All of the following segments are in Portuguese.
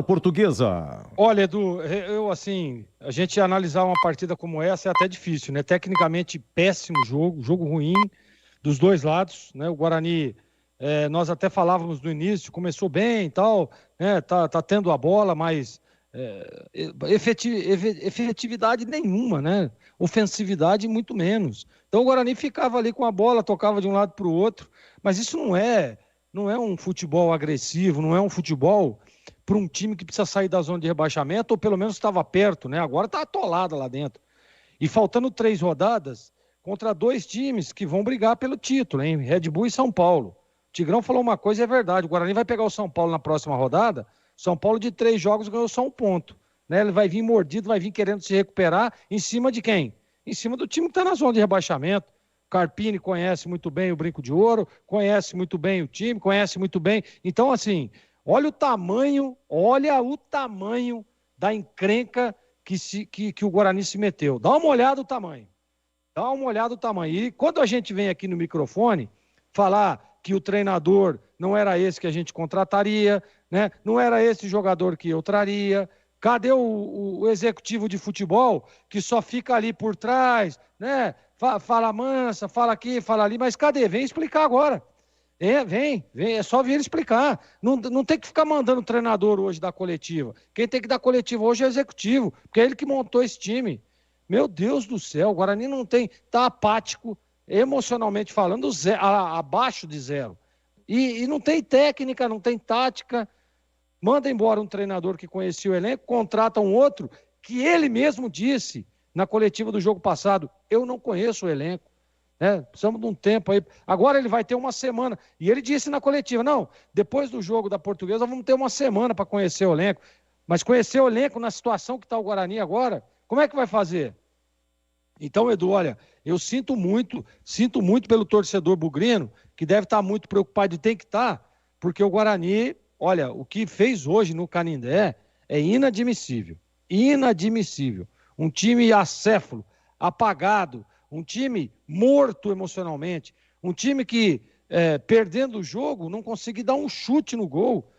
Portuguesa. Olha, Edu, assim, a gente analisar uma partida como essa é até difícil, né? Tecnicamente péssimo jogo ruim dos dois lados, né? O Guarani, nós até falávamos no início, começou bem e tal, né? Tá tendo a bola, mas efetividade nenhuma, né? Ofensividade muito menos. Então o Guarani ficava ali com a bola, tocava de um lado para o outro, mas isso não é um futebol agressivo, não é um futebol para um time que precisa sair da zona de rebaixamento, ou pelo menos estava perto, né? Agora está atolada lá dentro. E faltando 3 rodadas contra 2 times que vão brigar pelo título, hein? Red Bull e São Paulo. O Tigrão falou uma coisa e é verdade. O Guarani vai pegar o São Paulo na próxima rodada. São Paulo de 3 jogos ganhou só 1 ponto. Né? Ele vai vir mordido, vai vir querendo se recuperar em cima de quem? Em cima do time que está na zona de rebaixamento. Carpini conhece muito bem o Brinco de Ouro, conhece muito bem o time, conhece muito bem. Então, assim, olha o tamanho da encrenca que o Guarani se meteu. Dá uma olhada o tamanho. Dá uma olhada o tamanho. E quando a gente vem aqui no microfone falar que o treinador não era esse que a gente contrataria, né? Não era esse jogador que eu traria. Cadê o executivo de futebol que só fica ali por trás, né? Fala mansa, fala aqui, fala ali, mas cadê? Vem explicar agora. Vem, é só vir explicar. Não tem que ficar mandando o treinador hoje da coletiva. Quem tem que dar coletiva hoje é o executivo, porque é ele que montou esse time. Meu Deus do céu, o Guarani não tem, tá apático, emocionalmente falando, abaixo de 0. E não tem técnica, não tem tática. Manda embora um treinador que conhecia o elenco, contrata um outro que ele mesmo disse na coletiva do jogo passado: eu não conheço o elenco. Precisamos de um tempo aí. Agora ele vai ter uma semana. E ele disse na coletiva: não, depois do jogo da Portuguesa vamos ter uma semana para conhecer o elenco. Mas conhecer o elenco na situação que está o Guarani agora, como é que vai fazer? Então, Edu, olha, eu sinto muito pelo torcedor bugrino, que deve estar muito preocupado e tem que estar, porque o Guarani, olha, o que fez hoje no Canindé é inadmissível. Inadmissível. Um time acéfalo, apagado, um time morto emocionalmente, um time que, perdendo o jogo, não conseguiu dar um chute no gol.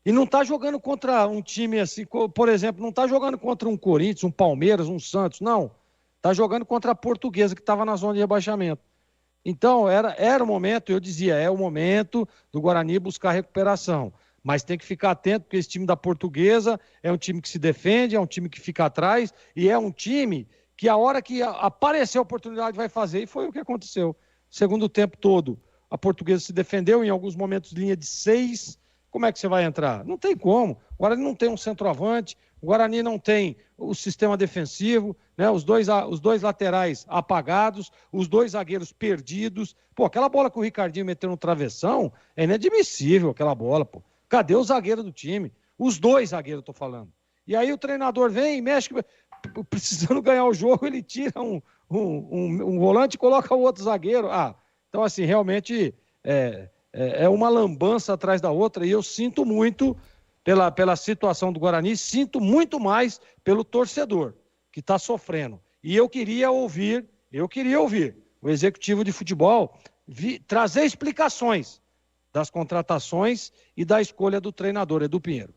E não está jogando contra um time assim, por exemplo, não está jogando contra um Corinthians, um Palmeiras, um Santos, não. Está jogando contra a Portuguesa, que estava na zona de rebaixamento. Então, era o momento, eu dizia, é o momento do Guarani buscar recuperação. Mas tem que ficar atento, porque esse time da Portuguesa é um time que se defende, é um time que fica atrás, e é um time que a hora que aparecer a oportunidade vai fazer, e foi o que aconteceu. Segundo tempo todo, a Portuguesa se defendeu, em alguns momentos linha de 6. Como é que você vai entrar? Não tem como. O Guarani não tem um centroavante, o Guarani não tem o sistema defensivo, né? Os dois laterais apagados, os 2 zagueiros perdidos. Pô, aquela bola que o Ricardinho meteu no travessão é inadmissível, aquela bola, pô. Cadê o zagueiro do time? Os 2 zagueiros, eu tô falando. E aí o treinador vem e mexe, precisando ganhar o jogo, ele tira um volante e coloca o outro zagueiro. Então assim, realmente é uma lambança atrás da outra, e eu sinto muito pela situação do Guarani, sinto muito mais pelo torcedor que está sofrendo. E eu queria ouvir o executivo de futebol trazer explicações das contratações e da escolha do treinador, Edu Pinheiro.